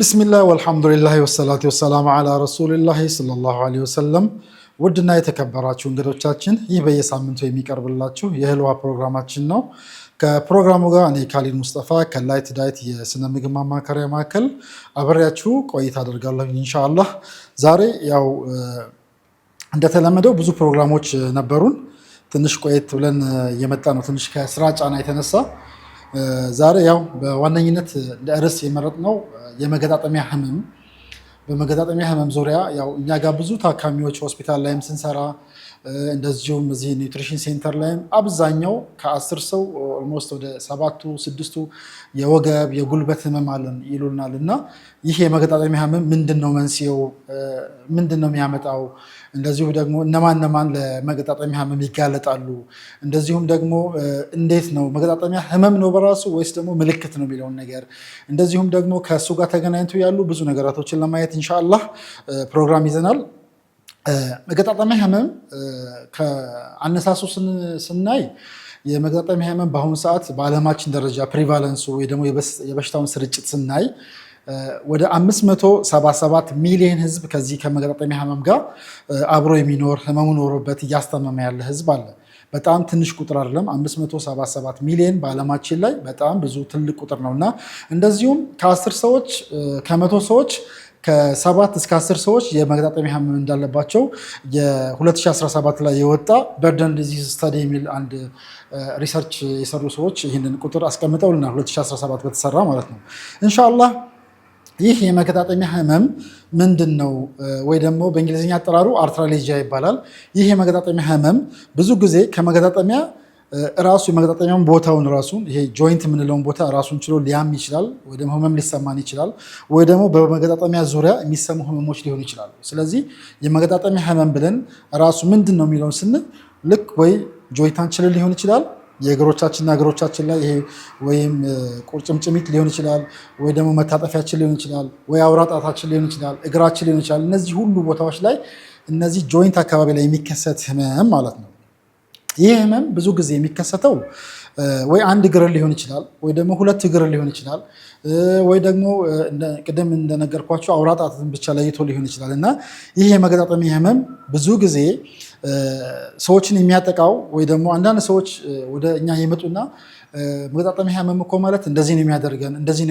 ቢስሚላህ ወልሐምዱሊላህ ወሰላቱ ወሰላሙ አላ ረሱሊላህ ሰለላሁ ዐለይሂ ወሰለም። ውድና የተከበራችሁ እንግዶቻችን ይህ በየሳምንቱ የሚቀርብላችሁ የህልዋ ፕሮግራማችን ነው። ከፕሮግራሙ ጋር እኔ ካሊድ ሙስጠፋ ከላይት ዳይት የስነ ምግብ ማማከሪያ ማዕከል አብሬያችሁ ቆይታ አደርጋለሁ ኢንሻአላህ። ዛሬ ያው እንደተለመደው ብዙ ፕሮግራሞች ነበሩን። ትንሽ ቆየት ብለን የመጣ ነው ትንሽ ከስራ ጫና የተነሳ። ዛሬ ያው በዋነኝነት ለርዕስ የመረጥነው የመገጣጠሚያ ህመም። በመገጣጠሚያ ህመም ዙሪያ ያው እኛ ጋር ብዙ ታካሚዎች ሆስፒታል ላይም ስንሰራ እንደዚሁም እዚህ ኒውትሪሽን ሴንተር ላይም አብዛኛው ከ10 ሰው ኦልሞስት ወደ 7ቱ 6ቱ የወገብ የጉልበት ህመም አለን ይሉናል። እና ይህ የመገጣጠሚያ ህመም ምንድነው መንስኤው፣ ምንድነው የሚያመጣው፣ እንደዚሁ ደግሞ እነማን ለመገጣጠሚያ ህመም ይጋለጣሉ፣ እንደዚሁም ደግሞ እንዴት ነው መገጣጠሚያ ህመም ነው በራሱ ወይስ ደግሞ ምልክት ነው የሚለውን ነገር፣ እንደዚሁም ደግሞ ከእሱ ጋር ተገናኝቶ ያሉ ብዙ ነገራቶችን ለማየት ኢንሻአላህ ፕሮግራም ይዘናል። መገጣጠሚያ ህመም ከአነሳሱ ስናይ የመገጣጠሚያ ህመም በአሁኑ ሰዓት በዓለማችን ደረጃ ፕሪቫለንሱ ወይ ደግሞ የበሽታውን ስርጭት ስናይ ወደ 577 ሚሊዮን ህዝብ ከዚህ ከመገጣጠሚያ ህመም ጋር አብሮ የሚኖር ህመሙ ኖሮበት እያስታመመ ያለ ህዝብ አለ። በጣም ትንሽ ቁጥር አይደለም። 577 ሚሊዮን በዓለማችን ላይ በጣም ብዙ ትልቅ ቁጥር ነው እና እንደዚሁም ከ10 ሰዎች ከ100 ሰዎች ከ7 እስከ 10 ሰዎች የመገጣጠሚያ ህመም እንዳለባቸው የ2017 ላይ የወጣ በርደን ዲዚዝ ስታዲ የሚል አንድ ሪሰርች የሰሩ ሰዎች ይህንን ቁጥር አስቀምጠውልናል። 2017 በተሰራ ማለት ነው። ኢንሻአላህ ይህ የመገጣጠሚያ ህመም ምንድን ነው ወይ ደግሞ በእንግሊዝኛ አጠራሩ አርትራሌጂያ ይባላል። ይህ የመገጣጠሚያ ህመም ብዙ ጊዜ ከመገጣጠሚያ ራሱ የመገጣጠሚያውን ቦታውን ራሱን ይሄ ጆይንት የምንለውን ቦታ ራሱን ችሎ ሊያም ይችላል፣ ወይ ደግሞ ህመም ሊሰማን ይችላል፣ ወይ ደግሞ በመገጣጠሚያ ዙሪያ የሚሰሙ ህመሞች ሊሆኑ ይችላሉ። ስለዚህ የመገጣጠሚያ ህመም ብለን ራሱ ምንድን ነው የሚለውን ስንል ልክ ወይ ጆይንታችን ሊሆን ይችላል የእግሮቻችንና እግሮቻችን ላይ ይሄ ወይም ቁርጭምጭሚት ሊሆን ይችላል፣ ወይ ደግሞ መታጠፊያችን ሊሆን ይችላል፣ ወይ አውራ ጣታችን ሊሆን ይችላል፣ እግራችን ሊሆን ይችላል። እነዚህ ሁሉ ቦታዎች ላይ እነዚህ ጆይንት አካባቢ ላይ የሚከሰት ህመም ማለት ነው። ይህ ህመም ብዙ ጊዜ የሚከሰተው ወይ አንድ እግር ሊሆን ይችላል፣ ወይ ደግሞ 2 እግር ሊሆን ይችላል፣ ወይ ደግሞ ቅድም እንደነገርኳቸው አውራ ጣትን ብቻ ለይቶ ሊሆን ይችላል። እና ይህ የመገጣጠሚያ ህመም ብዙ ጊዜ ሰዎችን የሚያጠቃው ወይ ደግሞ አንዳንድ ሰዎች ወደ እኛ ይመጡና መገጣጠሚያ ህመም እኮ ማለት እንደዚህ ነው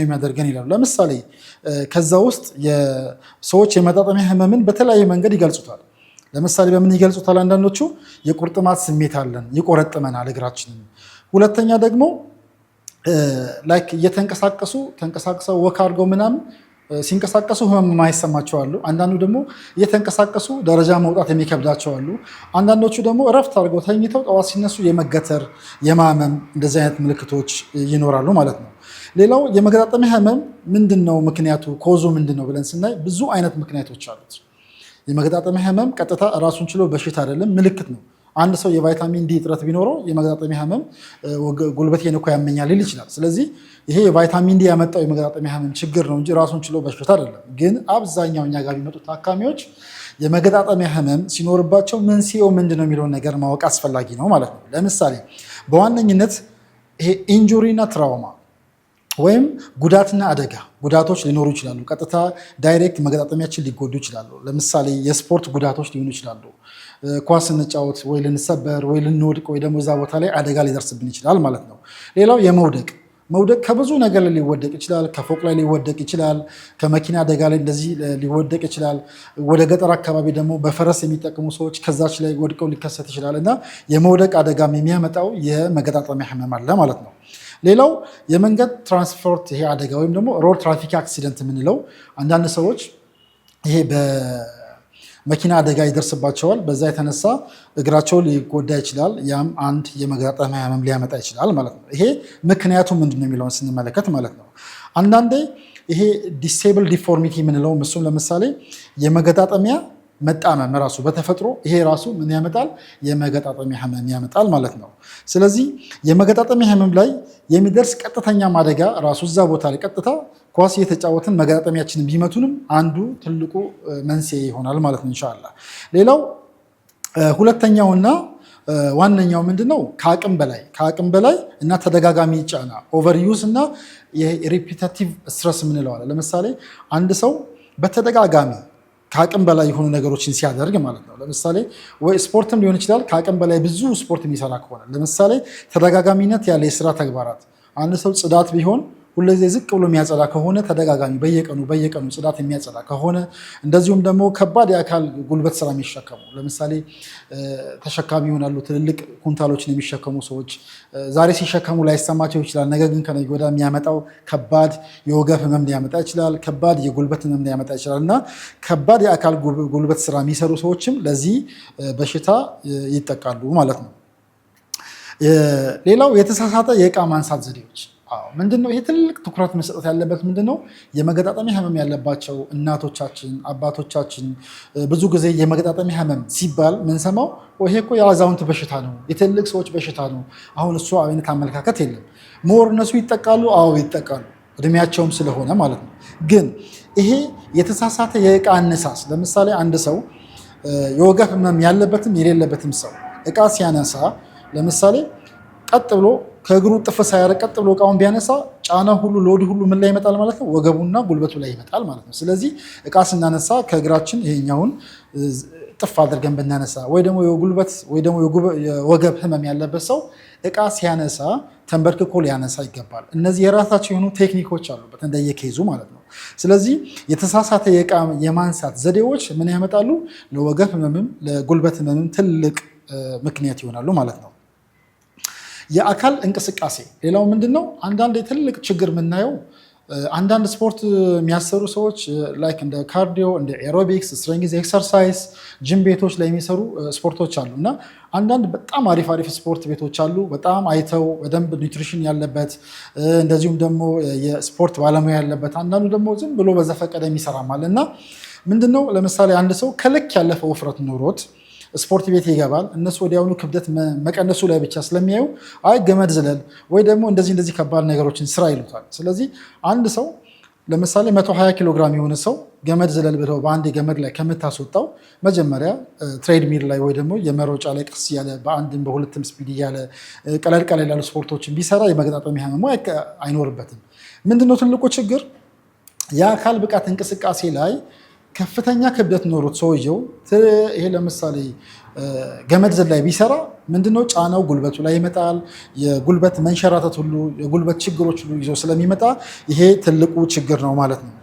የሚያደርገን ይላሉ። ለምሳሌ ከዛ ውስጥ ሰዎች የመገጣጠሚያ ህመምን በተለያየ መንገድ ይገልጹታል። ለምሳሌ በምን ይገልጹታል? አንዳንዶቹ የቁርጥማት ስሜት አለን፣ ይቆረጥመናል እግራችንን። ሁለተኛ ደግሞ ላይክ ተንቀሳቅሰው ወክ አድርገው ምናምን ሲንቀሳቀሱ ህመም የማይሰማቸው አሉ። አንዳንዱ ደግሞ እየተንቀሳቀሱ ደረጃ መውጣት የሚከብዳቸው አሉ። አንዳንዶቹ ደግሞ እረፍት አድርገው ተኝተው ጠዋት ሲነሱ የመገተር የማመም እንደዚህ አይነት ምልክቶች ይኖራሉ ማለት ነው። ሌላው የመገጣጠሚያ ህመም ምንድን ነው ምክንያቱ ኮዙ ምንድን ነው ብለን ስናይ ብዙ አይነት ምክንያቶች አሉት። የመገጣጠሚያ ህመም ቀጥታ ራሱን ችሎ በሽታ አይደለም፣ ምልክት ነው። አንድ ሰው የቫይታሚን ዲ እጥረት ቢኖረው የመገጣጠሚያ ህመም ጉልበቴን እኮ ያመኛል ሊል ይችላል። ስለዚህ ይሄ የቫይታሚን ዲ ያመጣው የመገጣጠሚያ ህመም ችግር ነው እንጂ ራሱን ችሎ በሽታ አይደለም። ግን አብዛኛው እኛ ጋር የሚመጡ ታካሚዎች የመገጣጠሚያ ህመም ሲኖርባቸው መንስኤው ምንድነው የሚለውን ነገር ማወቅ አስፈላጊ ነው ማለት ነው። ለምሳሌ በዋነኝነት ይሄ ኢንጁሪና ትራውማ ወይም ጉዳትና አደጋ ጉዳቶች ሊኖሩ ይችላሉ። ቀጥታ ዳይሬክት መገጣጠሚያችን ሊጎዱ ይችላሉ። ለምሳሌ የስፖርት ጉዳቶች ሊሆኑ ይችላሉ። ኳስ ስንጫወት ወይ ልንሰበር ወይ ልንወድቅ ወይ ደግሞ እዛ ቦታ ላይ አደጋ ሊደርስብን ይችላል ማለት ነው። ሌላው የመውደቅ ከብዙ ነገር ላይ ሊወደቅ ይችላል። ከፎቅ ላይ ሊወደቅ ይችላል። ከመኪና አደጋ ላይ እንደዚህ ሊወደቅ ይችላል። ወደ ገጠር አካባቢ ደግሞ በፈረስ የሚጠቀሙ ሰዎች ከዛች ላይ ወድቀው ሊከሰት ይችላል እና የመውደቅ አደጋም የሚያመጣው የመገጣጠሚያ ህመም አለ ማለት ነው። ሌላው የመንገድ ትራንስፖርት ይሄ አደጋ ወይም ደግሞ ሮድ ትራፊክ አክሲደንት የምንለው አንዳንድ ሰዎች ይሄ በመኪና አደጋ ይደርስባቸዋል። በዛ የተነሳ እግራቸው ሊጎዳ ይችላል። ያም አንድ የመገጣጠሚያ ህመም ሊያመጣ ይችላል ማለት ነው። ይሄ ምክንያቱ ምንድን ነው የሚለውን ስንመለከት ማለት ነው አንዳንዴ ይሄ ዲሴብል ዲፎርሚቲ የምንለው እሱም ለምሳሌ የመገጣጠሚያ መጣመም ራሱ በተፈጥሮ ይሄ ራሱ ምን ያመጣል? የመገጣጠሚያ ህመም ያመጣል ማለት ነው። ስለዚህ የመገጣጠሚያ ህመም ላይ የሚደርስ ቀጥተኛ አደጋ ራሱ እዛ ቦታ ላይ ቀጥታ ኳስ እየተጫወትን መገጣጠሚያችንን ቢመቱንም አንዱ ትልቁ መንስኤ ይሆናል ማለት ነው ኢንሻአላህ። ሌላው ሁለተኛውና ዋነኛው ምንድነው ከአቅም በላይ እና ተደጋጋሚ ጫና ኦቨርዩዝ እና የሪፒቲቲቭ ስትረስ የምንለዋለን። ለምሳሌ አንድ ሰው በተደጋጋሚ ከአቅም በላይ የሆኑ ነገሮችን ሲያደርግ ማለት ነው። ለምሳሌ ወይ ስፖርትም ሊሆን ይችላል። ከአቅም በላይ ብዙ ስፖርት የሚሰራ ከሆነ ለምሳሌ ተደጋጋሚነት ያለ የስራ ተግባራት አንድ ሰው ጽዳት ቢሆን ሁልጊዜ ዝቅ ብሎ የሚያጸዳ ከሆነ ተደጋጋሚ በየቀኑ ጽዳት የሚያጸዳ ከሆነ እንደዚሁም ደግሞ ከባድ የአካል ጉልበት ስራ የሚሸከሙ ለምሳሌ ተሸካሚ ይሆናሉ። ትልልቅ ኩንታሎችን የሚሸከሙ ሰዎች ዛሬ ሲሸከሙ ላይሰማቸው ይችላል። ነገር ግን ከነገ ወዲያ የሚያመጣው ከባድ የወገብ ህመም ሊያመጣ ይችላል። ከባድ የጉልበት ህመም ሊያመጣ ይችላል እና ከባድ የአካል ጉልበት ስራ የሚሰሩ ሰዎችም ለዚህ በሽታ ይጠቃሉ ማለት ነው። ሌላው የተሳሳተ የእቃ ማንሳት ዘዴዎች ምንድነው? ይሄ ትልቅ ትኩረት መሰጠት ያለበት ምንድነው? የመገጣጠሚያ ህመም ያለባቸው እናቶቻችን፣ አባቶቻችን ብዙ ጊዜ የመገጣጠሚያ ህመም ሲባል ምንሰማው ይሄ እኮ የአዛውንት በሽታ ነው፣ የትልቅ ሰዎች በሽታ ነው። አሁን እሱ አይነት አመለካከት የለም። ሞር እነሱ ይጠቃሉ። አዎ ይጠቃሉ፣ እድሜያቸውም ስለሆነ ማለት ነው። ግን ይሄ የተሳሳተ የእቃ አነሳስ ለምሳሌ አንድ ሰው የወገብ ህመም ያለበትም የሌለበትም ሰው እቃ ሲያነሳ ለምሳሌ ቀጥ ብሎ ከእግሩ ጥፍ ሳያደርግ ቀጥ ብሎ እቃውን ቢያነሳ ጫና ሁሉ ሎድ ሁሉ ምን ላይ ይመጣል ማለት ነው? ወገቡና ጉልበቱ ላይ ይመጣል ማለት ነው። ስለዚህ እቃ ስናነሳ ከእግራችን ይሄኛውን ጥፍ አድርገን ብናነሳ ወይ ደግሞ የጉልበት ወይ ደግሞ የወገብ ህመም ያለበት ሰው እቃ ሲያነሳ ተንበርክኮ ሊያነሳ ይገባል። እነዚህ የራሳቸው የሆኑ ቴክኒኮች አሉበት እንደየኬዙ ማለት ነው። ስለዚህ የተሳሳተ የእቃ የማንሳት ዘዴዎች ምን ያመጣሉ? ለወገብ ህመምም ለጉልበት ህመምም ትልቅ ምክንያት ይሆናሉ ማለት ነው። የአካል እንቅስቃሴ ሌላው ምንድነው? አንዳንድ የትልቅ ችግር የምናየው አንዳንድ ስፖርት የሚያሰሩ ሰዎች ላይክ እንደ ካርዲዮ፣ እንደ ኤሮቢክስ፣ ስትሬንግዝ ኤክሰርሳይዝ ጂም ቤቶች ላይ የሚሰሩ ስፖርቶች አሉ እና አንዳንድ በጣም አሪፍ ስፖርት ቤቶች አሉ። በጣም አይተው በደንብ ኒውትሪሽን ያለበት እንደዚሁም ደግሞ የስፖርት ባለሙያ ያለበት፣ አንዳንዱ ደግሞ ዝም ብሎ በዘፈቀደ የሚሰራም አለ እና ምንድነው ለምሳሌ አንድ ሰው ከልክ ያለፈ ውፍረት ኖሮት ስፖርት ቤት ይገባል። እነሱ ወዲያውኑ ክብደት መቀነሱ ላይ ብቻ ስለሚያዩ አይ ገመድ ዝለል ወይ ደግሞ እንደዚህ ከባድ ነገሮችን ስራ ይሉታል። ስለዚህ አንድ ሰው ለምሳሌ 120 ኪሎ ግራም የሆነ ሰው ገመድ ዝለል ብለው በአንድ ገመድ ላይ ከምታስወጣው መጀመሪያ ትሬድሚል ላይ ወይ ደግሞ የመሮጫ ላይ ቀስ ያለ በአንድም በሁለትም ስፒድ እያለ ቀለል ያሉ ስፖርቶችን ቢሰራ የመገጣጠሚያ ህመሙ አይኖርበትም። ምንድነው ትልቁ ችግር? የአካል ብቃት እንቅስቃሴ ላይ ከፍተኛ ክብደት ኖሮት ሰውየው ይሄ ለምሳሌ ገመድ ዝላይ ቢሰራ ምንድነው ጫናው ጉልበቱ ላይ ይመጣል። የጉልበት መንሸራተት ሁሉ የጉልበት ችግሮች ሁሉ ይዞ ስለሚመጣ ይሄ ትልቁ ችግር ነው ማለት ነው።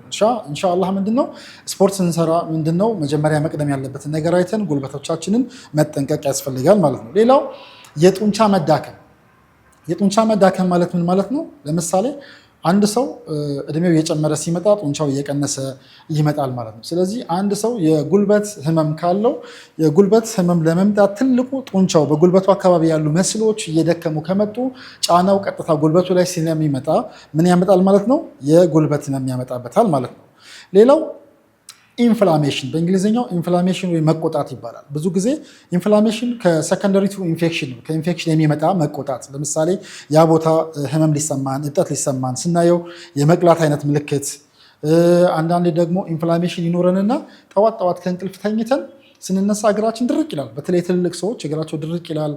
ኢንሻአላህ ምንድነው ስፖርት ስንሰራ ምንድነው መጀመሪያ መቅደም ያለበትን ነገር አይተን ጉልበቶቻችንን መጠንቀቅ ያስፈልጋል ማለት ነው። ሌላው የጡንቻ መዳከም ማለት ምን ማለት ነው? ለምሳሌ አንድ ሰው እድሜው እየጨመረ ሲመጣ ጡንቻው እየቀነሰ ይመጣል ማለት ነው። ስለዚህ አንድ ሰው የጉልበት ህመም ካለው የጉልበት ህመም ለመምጣት ትልቁ ጡንቻው በጉልበቱ አካባቢ ያሉ መስሎች እየደከሙ ከመጡ ጫናው ቀጥታ ጉልበቱ ላይ ስለሚመጣ ምን ያመጣል ማለት ነው? የጉልበት ህመም ያመጣበታል ማለት ነው። ሌላው ኢንፍላሜሽን በእንግሊዝኛው ኢንፍላሜሽን ወይ መቆጣት ይባላል። ብዙ ጊዜ ኢንፍላሜሽን ከሰከንደሪ ቱ ኢንፌክሽን ነው፣ ከኢንፌክሽን የሚመጣ መቆጣት። ለምሳሌ ያ ቦታ ህመም ሊሰማን እብጠት ሊሰማን ስናየው የመቅላት አይነት ምልክት፣ አንዳንዴ ደግሞ ኢንፍላሜሽን ይኖረንና ጠዋት ከእንቅልፍ ተኝተን ስንነሳ እግራችን ድርቅ ይላል። በተለይ ትልልቅ ሰዎች እግራቸው ድርቅ ይላል።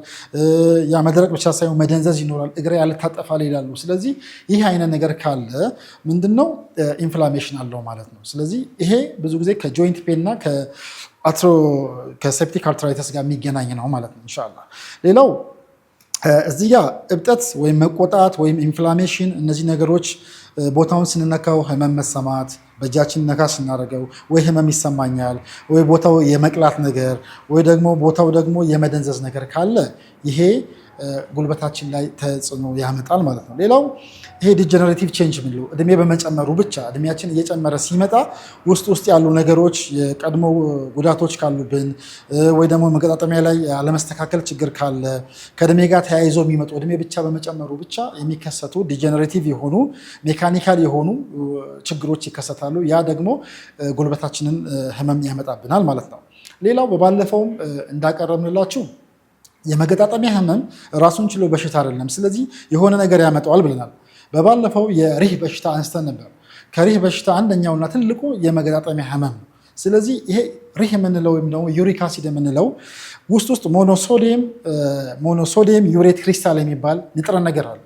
ያ መድረቅ ብቻ ሳይሆን መደንዘዝ ይኖራል። እግሬ ያልታጠፋል ይላሉ። ስለዚህ ይህ አይነት ነገር ካለ ምንድነው ኢንፍላሜሽን አለው ማለት ነው። ስለዚህ ይሄ ብዙ ጊዜ ከጆይንት ፔን እና ከሴፕቲክ አርትራይተስ ጋር የሚገናኝ ነው ማለት ነው ኢንሻአላህ። ሌላው እዚህ ጋር እብጠት ወይም መቆጣት ወይም ኢንፍላሜሽን እነዚህ ነገሮች ቦታውን ስንነካው ህመም መሰማት፣ በእጃችን ነካ ስናደርገው ወይ ህመም ይሰማኛል ወይ ቦታው የመቅላት ነገር ወይ ደግሞ ቦታው ደግሞ የመደንዘዝ ነገር ካለ ይሄ ጉልበታችን ላይ ተጽዕኖ ያመጣል ማለት ነው። ሌላው ይሄ ዲጀነሬቲቭ ቼንጅ ምንለው እድሜ በመጨመሩ ብቻ እድሜያችን እየጨመረ ሲመጣ ውስጥ ያሉ ነገሮች የቀድሞ ጉዳቶች ካሉብን ወይ ደግሞ መገጣጠሚያ ላይ አለመስተካከል ችግር ካለ ከእድሜ ጋር ተያይዞ የሚመጡ እድሜ ብቻ በመጨመሩ ብቻ የሚከሰቱ ዲጀነሬቲቭ የሆኑ ሜካኒካል የሆኑ ችግሮች ይከሰታሉ። ያ ደግሞ ጉልበታችንን ህመም ያመጣብናል ማለት ነው። ሌላው በባለፈውም እንዳቀረብንላችሁ የመገጣጠሚያ ህመም ራሱን ችሎ በሽታ አይደለም። ስለዚህ የሆነ ነገር ያመጣዋል ብለናል። በባለፈው የሪህ በሽታ አንስተን ነበር። ከሪህ በሽታ አንደኛውና ትልቁ የመገጣጠሚያ ህመም ነው። ስለዚህ ይሄ ሪህ የምንለው ወይም ደግሞ ዩሪክ አሲድ የምንለው ውስጥ ሞኖሶዲየም ዩሬት ክሪስታል የሚባል ንጥረ ነገር አለ።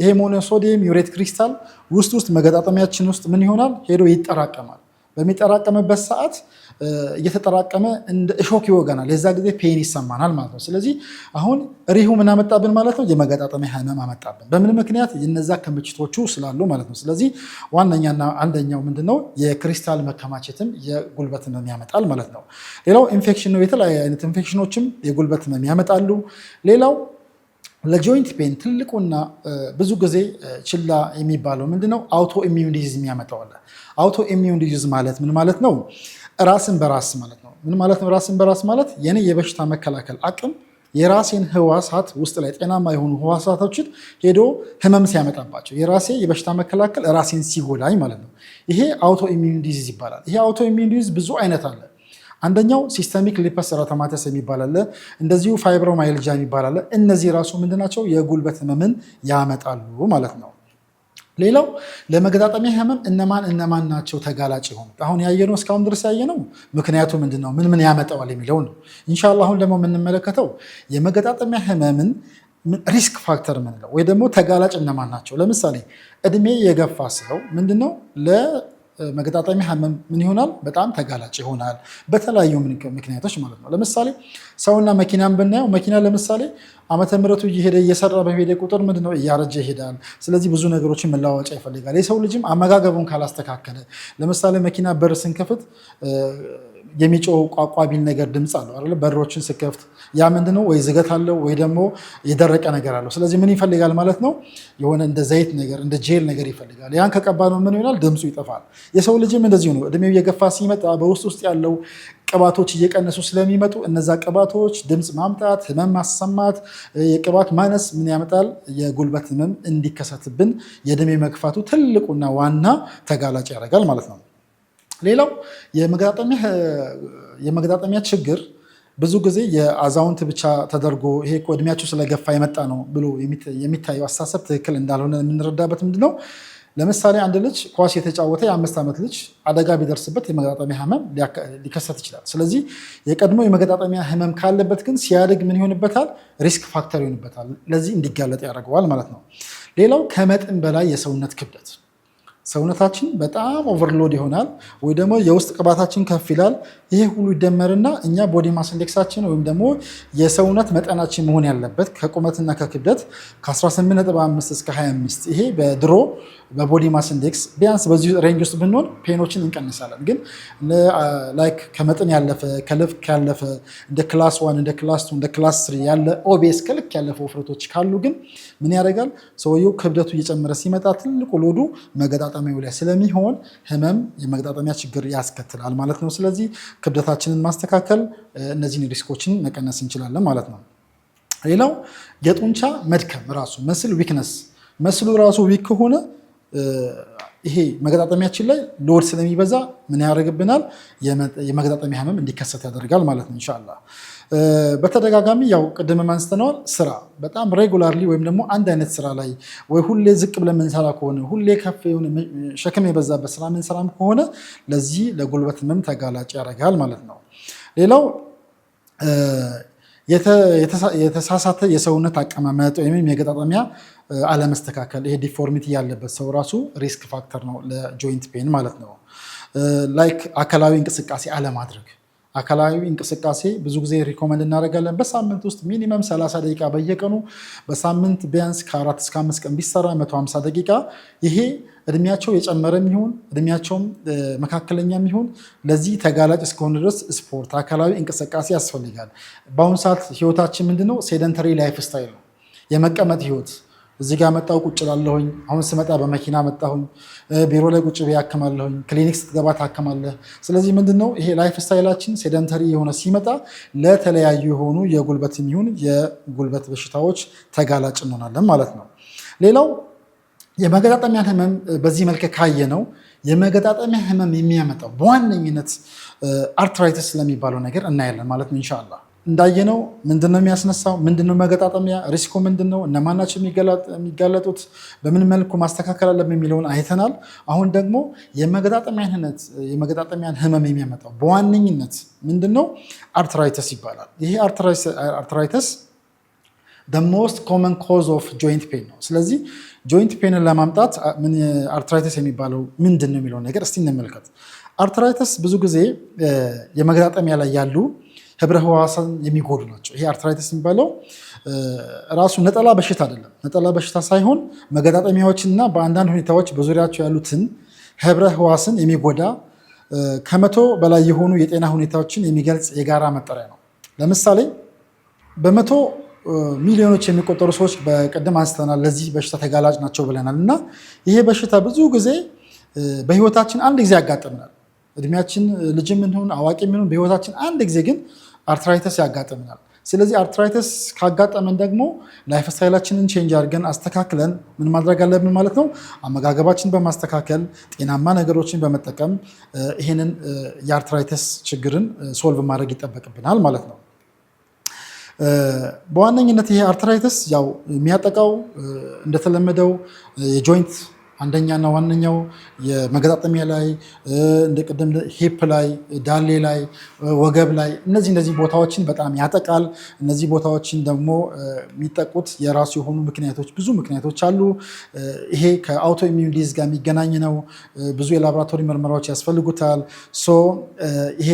ይሄ ሞኖሶዲየም ዩሬት ክሪስታል ውስጥ መገጣጠሚያችን ውስጥ ምን ይሆናል? ሄዶ ይጠራቀማል። በሚጠራቀምበት ሰዓት እየተጠራቀመ እንደ እሾክ ይወገናል። የዛ ጊዜ ፔን ይሰማናል ማለት ነው። ስለዚህ አሁን ሪሁ ምን አመጣብን ማለት ነው? የመገጣጠሚያ ህመም አመጣብን። በምን ምክንያት? የነዛ ክምችቶቹ ስላሉ ማለት ነው። ስለዚህ ዋነኛና አንደኛው ምንድነው? የክሪስታል መከማቸትም የጉልበት ህመም ያመጣል ማለት ነው። ሌላው ኢንፌክሽን ነው። የተለያዩ አይነት ኢንፌክሽኖችም የጉልበት ህመም ያመጣሉ። ሌላው ለጆይንት ፔን ትልቁና ብዙ ጊዜ ችላ የሚባለው ምንድነው? አውቶ ኢሚዩን ዲዚዝ የሚያመጣው አለ። አውቶ ኢሚዩን ዲዚዝ ማለት ምን ማለት ነው? ራስን በራስ ማለት ነው። ምን ማለት ነው? ራስን በራስ ማለት የኔ የበሽታ መከላከል አቅም የራሴን ህዋሳት ውስጥ ላይ ጤናማ የሆኑ ህዋሳቶችን ሄዶ ህመም ሲያመጣባቸው የራሴ የበሽታ መከላከል ራሴን ሲጎዳኝ ማለት ነው። ይሄ አውቶ ኢሚዩን ዲዚዝ ይባላል። ይሄ አውቶ ኢሚዩን ዲዚዝ ብዙ አይነት አለ። አንደኛው ሲስተሚክ ሊፐስ ኤሪተማተስ የሚባል አለ። እንደዚሁ ፋይብሮማይልጂያ የሚባል አለ። እነዚህ ራሱ ምንድናቸው? የጉልበት ህመምን ያመጣሉ ማለት ነው። ሌላው ለመገጣጠሚያ ህመም እነማን ናቸው ተጋላጭ የሆኑት? አሁን ያየነው እስካሁን ድረስ ያየነው ምክንያቱ ምንድነው? ምን ያመጣዋል የሚለው ነው። ኢንሻአላህ አሁን ደግሞ የምንመለከተው የመገጣጠሚያ ህመምን ሪስክ ፋክተር ምንለው ወይ ደግሞ ተጋላጭ እነማን ናቸው? ለምሳሌ እድሜ የገፋ ሰው ምንድነው ለመገጣጠሚያ ህመም ምን ይሆናል? በጣም ተጋላጭ ይሆናል። በተለያዩ ምክንያቶች ማለት ነው። ለምሳሌ ሰውና መኪናን ብናየው መኪና ለምሳሌ ዓመተ ምህረቱ እየሄደ እየሰራ በሄደ ቁጥር ምንድነው እያረጀ ይሄዳል። ስለዚህ ብዙ ነገሮችን መለዋወጫ ይፈልጋል። የሰው ልጅም አመጋገቡን ካላስተካከለ ለምሳሌ መኪና በር ስንከፍት የሚጮህ ቋቋ ቢል ነገር ድምፅ አለው አይደል? በሮችን ስከፍት ያ ምንድነው ወይ ዝገት አለው ወይ ደግሞ የደረቀ ነገር አለው። ስለዚህ ምን ይፈልጋል ማለት ነው? የሆነ እንደ ዘይት ነገር እንደ ጄል ነገር ይፈልጋል። ያን ከቀባ ነው ምን ይሆናል? ድምፁ ይጠፋል። የሰው ልጅም እንደዚሁ ነው። እድሜው እየገፋ ሲመጣ በውስጥ ያለው ቅባቶች እየቀነሱ ስለሚመጡ እነዛ ቅባቶች ድምፅ ማምጣት፣ ህመም ማሰማት፣ የቅባት ማነስ ምን ያመጣል? የጉልበት ህመም እንዲከሰትብን የእድሜ መግፋቱ ትልቁና ዋና ተጋላጭ ያደርጋል ማለት ነው። ሌላው የመገጣጠሚያ ችግር ብዙ ጊዜ የአዛውንት ብቻ ተደርጎ ይሄ እድሜያቸው ስለገፋ የመጣ ነው ብሎ የሚታየው አስተሳሰብ ትክክል እንዳልሆነ የምንረዳበት ምንድነው? ለምሳሌ አንድ ልጅ ኳስ የተጫወተ የ5 ዓመት ልጅ አደጋ ቢደርስበት የመገጣጠሚያ ህመም ሊከሰት ይችላል። ስለዚህ የቀድሞ የመገጣጠሚያ ህመም ካለበት ግን ሲያድግ ምን ይሆንበታል? ሪስክ ፋክተር ይሆንበታል። ለዚህ እንዲጋለጥ ያደርገዋል ማለት ነው። ሌላው ከመጠን በላይ የሰውነት ክብደት፣ ሰውነታችን በጣም ኦቨርሎድ ይሆናል ወይ ደግሞ የውስጥ ቅባታችን ከፍ ይላል። ይሄ ሁሉ ይደመርና እኛ ቦዲ ማስ ኢንዴክሳችን ወይም ደግሞ የሰውነት መጠናችን መሆን ያለበት ከቁመትና ከክብደት ከ18.5 እስከ 25 ይሄ በድሮ በቦዲ ማስ ኢንዴክስ ቢያንስ በዚህ ሬንጅ ውስጥ ብንሆን ፔኖችን እንቀንሳለን። ግን ላይክ ከመጠን ያለፈ ከልክ ያለፈ እንደ ክላስ 1 እንደ ክላስ 2 እንደ ክላስ 3 ያለ ኦቤስ ከልክ ያለፈ ውፍረቶች ካሉ ግን ምን ያደርጋል? ሰውየው ክብደቱ እየጨመረ ሲመጣ ትልቁ ሎዱ መገጣጠሚያው ላይ ስለሚሆን ህመም የመገጣጠሚያ ችግር ያስከትላል ማለት ነው። ስለዚህ ክብደታችንን ማስተካከል እነዚህን ሪስኮችን መቀነስ እንችላለን ማለት ነው። ሌላው የጡንቻ መድከም ራሱ መስል ዊክነስ፣ መስሉ ራሱ ዊክ ከሆነ ይሄ መገጣጠሚያችን ላይ ሎድ ስለሚበዛ ምን ያደርግብናል? የመገጣጠሚያ ህመም እንዲከሰት ያደርጋል ማለት ነው። ኢንሻአላህ በተደጋጋሚ ያው ቅድም አንስተነዋል። ስራ በጣም ሬጉላርሊ ወይም ደግሞ አንድ አይነት ስራ ላይ ወይ ሁሌ ዝቅ ብለን የምንሰራ ከሆነ ሁሌ ከፍ የሆነ ሸክም የበዛበት ስራ የምንሰራም ከሆነ ለዚህ ለጉልበት ህመም ተጋላጭ ያደርጋል ማለት ነው። ሌላው የተሳሳተ የሰውነት አቀማመጥ ወይም የመገጣጠሚያ አለመስተካከል፣ ይሄ ዲፎርሚቲ ያለበት ሰው ራሱ ሪስክ ፋክተር ነው ለጆይንት ፔን ማለት ነው። ላይክ አካላዊ እንቅስቃሴ አለማድረግ፣ አካላዊ እንቅስቃሴ ብዙ ጊዜ ሪኮመንድ እናደርጋለን። በሳምንት ውስጥ ሚኒመም 30 ደቂቃ በየቀኑ በሳምንት ቢያንስ ከ4 እስከ 5 ቀን ቢሰራ 150 ደቂቃ። ይሄ እድሜያቸው የጨመረ የሚሆን እድሜያቸውም መካከለኛ የሚሆን ለዚህ ተጋላጭ እስከሆነ ድረስ ስፖርት፣ አካላዊ እንቅስቃሴ ያስፈልጋል። በአሁኑ ሰዓት ህይወታችን ምንድነው? ሴደንተሪ ላይፍ ስታይል ነው፣ የመቀመጥ ህይወት። እዚህ ጋር መጣሁ ቁጭ ላለሁኝ፣ አሁን ስመጣ በመኪና መጣሁኝ፣ ቢሮ ላይ ቁጭ ብዬ አከማለሁኝ፣ ክሊኒክ ስትገባ ታከማለህ። ስለዚህ ምንድነው ይሄ ላይፍ ስታይላችን ሴደንተሪ የሆነ ሲመጣ ለተለያዩ የሆኑ የጉልበት የሚሆን የጉልበት በሽታዎች ተጋላጭ እንሆናለን ማለት ነው። ሌላው የመገጣጠሚያ ህመም በዚህ መልክ ካየ ነው የመገጣጠሚያ ህመም የሚያመጣው በዋነኝነት አርትራይተስ ስለሚባለው ነገር እናያለን ማለት ነው ኢንሻአላህ። እንዳየነው ምንድነው የሚያስነሳው? ምንድነው መገጣጠሚያ? ሪስኩ ምንድነው? እነማናቸው የሚጋለጡት? በምን መልኩ ማስተካከል አለብን የሚለውን አይተናል። አሁን ደግሞ የመገጣጠሚያን ህመም የሚያመጣው በዋነኝነት ምንድነው? አርትራይተስ ይባላል። ይሄ አርትራይተስ the most common cause of joint pain ነው። ስለዚህ ጆይንት ፔንን ለማምጣት አርትራይተስ የሚባለው ምንድን ነው የሚለውን ነገር እስቲ እንመልከት። አርትራይተስ ብዙ ጊዜ የመገጣጠሚያ ላይ ያሉ ህብረ ህዋሳን የሚጎዱ ናቸው። ይሄ አርትራይተስ የሚባለው ራሱ ነጠላ በሽታ አይደለም። ነጠላ በሽታ ሳይሆን መገጣጠሚያዎችንና በአንዳንድ ሁኔታዎች በዙሪያቸው ያሉትን ህብረ ህዋስን የሚጎዳ ከመቶ በላይ የሆኑ የጤና ሁኔታዎችን የሚገልጽ የጋራ መጠሪያ ነው። ለምሳሌ በመቶ ሚሊዮኖች የሚቆጠሩ ሰዎች በቀደም አንስተናል ለዚህ በሽታ ተጋላጭ ናቸው ብለናል። እና ይሄ በሽታ ብዙ ጊዜ በህይወታችን አንድ ጊዜ ያጋጥመናል። እድሜያችን ልጅም እንሁን አዋቂ የሚሆን በህይወታችን አንድ ጊዜ ግን አርትራይተስ ያጋጥመናል። ስለዚህ አርትራይተስ ካጋጠመን ደግሞ ላይፍ ስታይላችንን ቼንጅ አድርገን አስተካክለን ምን ማድረግ አለብን ማለት ነው። አመጋገባችን በማስተካከል ጤናማ ነገሮችን በመጠቀም ይሄንን የአርትራይተስ ችግርን ሶልቭ ማድረግ ይጠበቅብናል ማለት ነው። በዋነኝነት ይሄ አርትራይተስ ያው የሚያጠቃው እንደተለመደው የጆይንት አንደኛና ዋነኛው የመገጣጠሚያ ላይ እንደ ቅድም ሂፕ ላይ፣ ዳሌ ላይ፣ ወገብ ላይ እነዚህ ቦታዎችን በጣም ያጠቃል። እነዚህ ቦታዎችን ደግሞ የሚጠቁት የራሱ የሆኑ ምክንያቶች ብዙ ምክንያቶች አሉ። ይሄ ከአውቶ ኢሚዩን ዲዚዝ ጋር የሚገናኝ ነው። ብዙ የላቦራቶሪ ምርመራዎች ያስፈልጉታል። ይሄ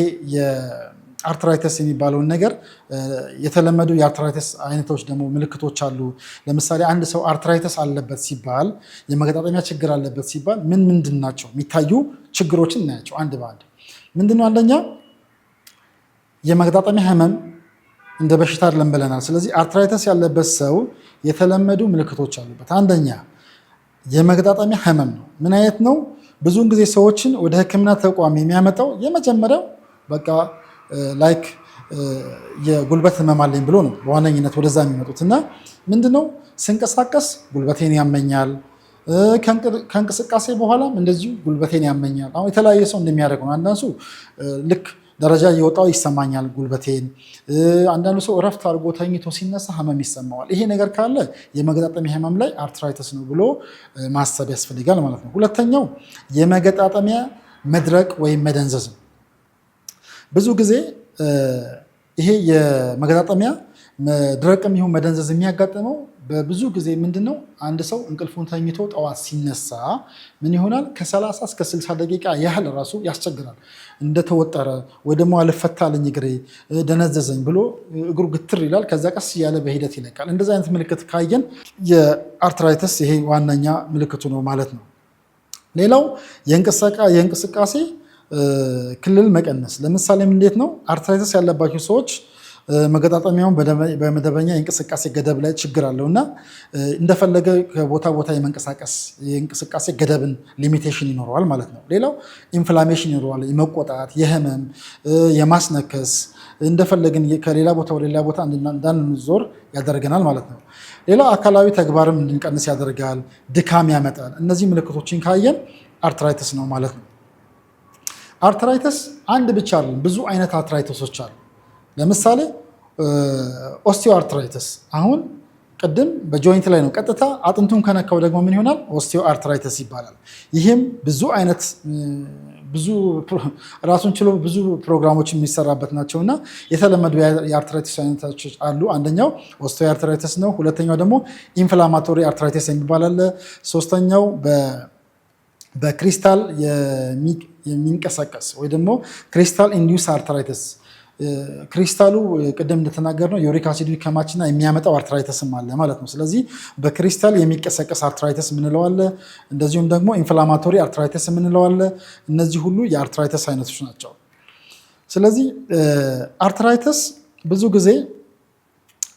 አርትራይተስ የሚባለውን ነገር የተለመዱ የአርትራይተስ አይነቶች ደግሞ ምልክቶች አሉ። ለምሳሌ አንድ ሰው አርትራይተስ አለበት ሲባል የመገጣጠሚያ ችግር አለበት ሲባል ምንድን ናቸው የሚታዩ ችግሮችን እናያቸው አንድ በአንድ። ምንድነው? አንደኛ የመገጣጠሚያ ህመም እንደ በሽታ አይደለም ብለናል። ስለዚህ አርትራይተስ ያለበት ሰው የተለመዱ ምልክቶች አሉበት። አንደኛ የመገጣጠሚያ ህመም ነው። ምን አይነት ነው? ብዙውን ጊዜ ሰዎችን ወደ ሕክምና ተቋም የሚያመጣው የመጀመሪያው በቃ ላይክ የጉልበት ህመም አለኝ ብሎ ነው በዋነኝነት ወደዛ የሚመጡት። እና ምንድነው ስንቀሳቀስ ጉልበቴን ያመኛል፣ ከእንቅስቃሴ በኋላም እንደዚሁ ጉልበቴን ያመኛል። አሁን የተለያየ ሰው እንደሚያደርገው አንዳንዱ ሰው ልክ ደረጃ እየወጣው ይሰማኛል ጉልበቴን፣ አንዳንዱ ሰው እረፍት አድርጎ ተኝቶ ሲነሳ ህመም ይሰማዋል። ይሄ ነገር ካለ የመገጣጠሚያ ህመም ላይ አርትራይተስ ነው ብሎ ማሰብ ያስፈልጋል ማለት ነው። ሁለተኛው የመገጣጠሚያ መድረቅ ወይም መደንዘዝ ነው። ብዙ ጊዜ ይሄ የመገጣጠሚያ መድረቅም ይሁን መደንዘዝ የሚያጋጥመው በብዙ ጊዜ ምንድነው? አንድ ሰው እንቅልፉን ተኝቶ ጠዋት ሲነሳ ምን ይሆናል? ከ30 እስከ 60 ደቂቃ ያህል ራሱ ያስቸግራል። እንደተወጠረ ወይ ደግሞ አልፈታልኝ እግሬ ደነዘዘኝ ብሎ እግሩ ግትር ይላል። ከዛ ቀስ እያለ በሂደት ይለቃል። እንደዚህ አይነት ምልክት ካየን የአርትራይተስ ይሄ ዋነኛ ምልክቱ ነው ማለት ነው። ሌላው የእንቅስቃሴ ክልል መቀነስ። ለምሳሌም እንዴት ነው? አርትራይተስ ያለባቸው ሰዎች መገጣጠሚያውን በመደበኛ የእንቅስቃሴ ገደብ ላይ ችግር አለው እና እንደፈለገ ከቦታ ቦታ የእንቅስቃሴ ገደብን ሊሚቴሽን ይኖረዋል ማለት ነው። ሌላው ኢንፍላሜሽን ይኖረዋል፣ የመቆጣት፣ የህመም፣ የማስነከስ እንደፈለግን ከሌላ ቦታ ወደ ሌላ ቦታ እንዳንዞር ያደርገናል ማለት ነው። ሌላው አካላዊ ተግባርም እንድንቀንስ ያደርጋል፣ ድካም ያመጣል። እነዚህ ምልክቶችን ካየን አርትራይተስ ነው ማለት ነው። አርትራይተስ አንድ ብቻ አይደለም፣ ብዙ አይነት አርትራይተሶች አሉ። ለምሳሌ ኦስቲዮ አርትራይተስ አሁን ቅድም በጆይንት ላይ ነው፣ ቀጥታ አጥንቱን ከነካው ደግሞ ምን ይሆናል? ኦስቲዮ አርትራይተስ ይባላል። ይህም ብዙ አይነት ራሱን ችሎ ብዙ ፕሮግራሞች የሚሰራበት ናቸው እና የተለመዱ የአርትራይተስ አይነቶች አሉ። አንደኛው ኦስቲዮ አርትራይተስ ነው። ሁለተኛው ደግሞ ኢንፍላማቶሪ አርትራይተስ የሚባል አለ። ሶስተኛው በክሪስታል የሚንቀሳቀስ ወይ ደግሞ ክሪስታል ኢንዲዩስ አርትራይተስ። ክሪስታሉ ቅድም እንደተናገርነው ዩሪክ አሲዱ ከማችና የሚያመጣው አርትራይተስም አለ ማለት ነው። ስለዚህ በክሪስታል የሚቀሰቀስ አርትራይተስ የምንለው አለ። እንደዚሁም ደግሞ ኢንፍላማቶሪ አርትራይተስ የምንለው አለ። እነዚህ ሁሉ የአርትራይተስ አይነቶች ናቸው። ስለዚህ አርትራይተስ ብዙ ጊዜ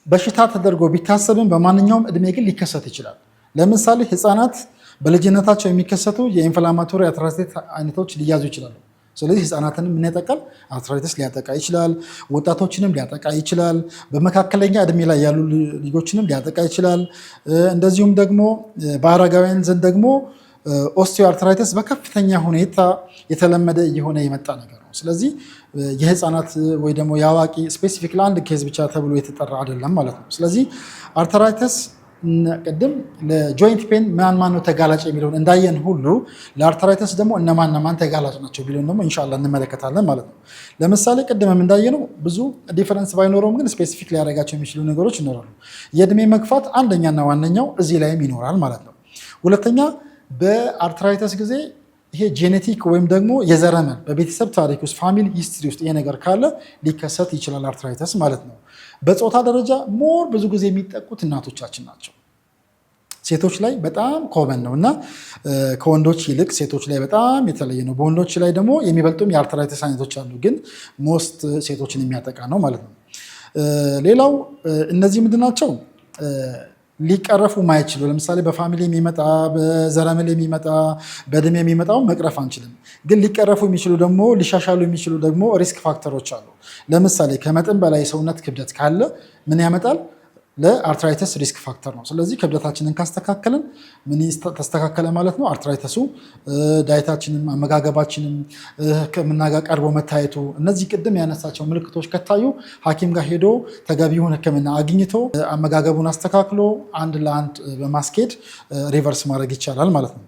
በሽታ ተደርጎ ቢታሰብም በማንኛውም እድሜ ግን ሊከሰት ይችላል። ለምሳሌ ህፃናት በልጅነታቸው የሚከሰቱ የኢንፍላማቶሪ አርትራይተስ አይነቶች ሊያዙ ይችላሉ። ስለዚህ ህፃናትንም ምን ያጠቃል? አርትራይተስ ሊያጠቃ ይችላል። ወጣቶችንም ሊያጠቃ ይችላል። በመካከለኛ እድሜ ላይ ያሉ ልጆችንም ሊያጠቃ ይችላል። እንደዚሁም ደግሞ በአረጋውያን ዘንድ ደግሞ ኦስቲዮ አርትራይተስ በከፍተኛ ሁኔታ የተለመደ እየሆነ የመጣ ነገር ነው። ነው። ስለዚህ የህፃናት ወይ ደግሞ የአዋቂ ስፔሲፊክ ለአንድ ኬዝ ብቻ ተብሎ የተጠራ አይደለም ማለት ነው። ስለዚህ አርተራይተስ ቅድም ለጆይንት ፔን ማን ነው ተጋላጭ የሚለውን እንዳየን ሁሉ ለአርተራይተስ ደግሞ እነማን ተጋላጭ ናቸው ቢሉን ደግሞ ኢንሻአላህ እንመለከታለን ማለት ነው። ለምሳሌ ቅድምም እንዳየነው ብዙ ዲፈረንስ ባይኖረውም ግን ስፔሲፊክ ሊያደርጋቸው የሚችሉ ነገሮች ይኖራሉ። የእድሜ መግፋት አንደኛና ዋነኛው እዚህ ላይም ይኖራል ማለት ነው። ሁለተኛ በአርትራይተስ ጊዜ ይሄ ጄኔቲክ ወይም ደግሞ የዘረመል በቤተሰብ ታሪክ ውስጥ ፋሚሊ ሂስትሪ ውስጥ ይሄ ነገር ካለ ሊከሰት ይችላል አርትራይተስ ማለት ነው። በጾታ ደረጃ ሞር ብዙ ጊዜ የሚጠቁት እናቶቻችን ናቸው። ሴቶች ላይ በጣም ኮመን ነው እና ከወንዶች ይልቅ ሴቶች ላይ በጣም የተለየ ነው። በወንዶች ላይ ደግሞ የሚበልጡም የአርትራይተስ አይነቶች አሉ፣ ግን ሞስት ሴቶችን የሚያጠቃ ነው ማለት ነው። ሌላው እነዚህ ምንድን ናቸው? ሊቀረፉ ማይችሉ ለምሳሌ በፋሚሊ የሚመጣ በዘረመል የሚመጣ በእድሜ የሚመጣው መቅረፍ አንችልም፣ ግን ሊቀረፉ የሚችሉ ደግሞ ሊሻሻሉ የሚችሉ ደግሞ ሪስክ ፋክተሮች አሉ። ለምሳሌ ከመጠን በላይ የሰውነት ክብደት ካለ ምን ያመጣል? ለአርትራይተስ ሪስክ ፋክተር ነው። ስለዚህ ክብደታችንን ካስተካከልን ምን ተስተካከለ ማለት ነው? አርትራይተሱ ዳይታችንም አመጋገባችንም ሕክምና ጋር ቀርቦ መታየቱ እነዚህ ቅድም ያነሳቸው ምልክቶች ከታዩ ሐኪም ጋር ሄዶ ተገቢውን ሕክምና አግኝቶ አመጋገቡን አስተካክሎ አንድ ለአንድ በማስኬድ ሪቨርስ ማድረግ ይቻላል ማለት ነው።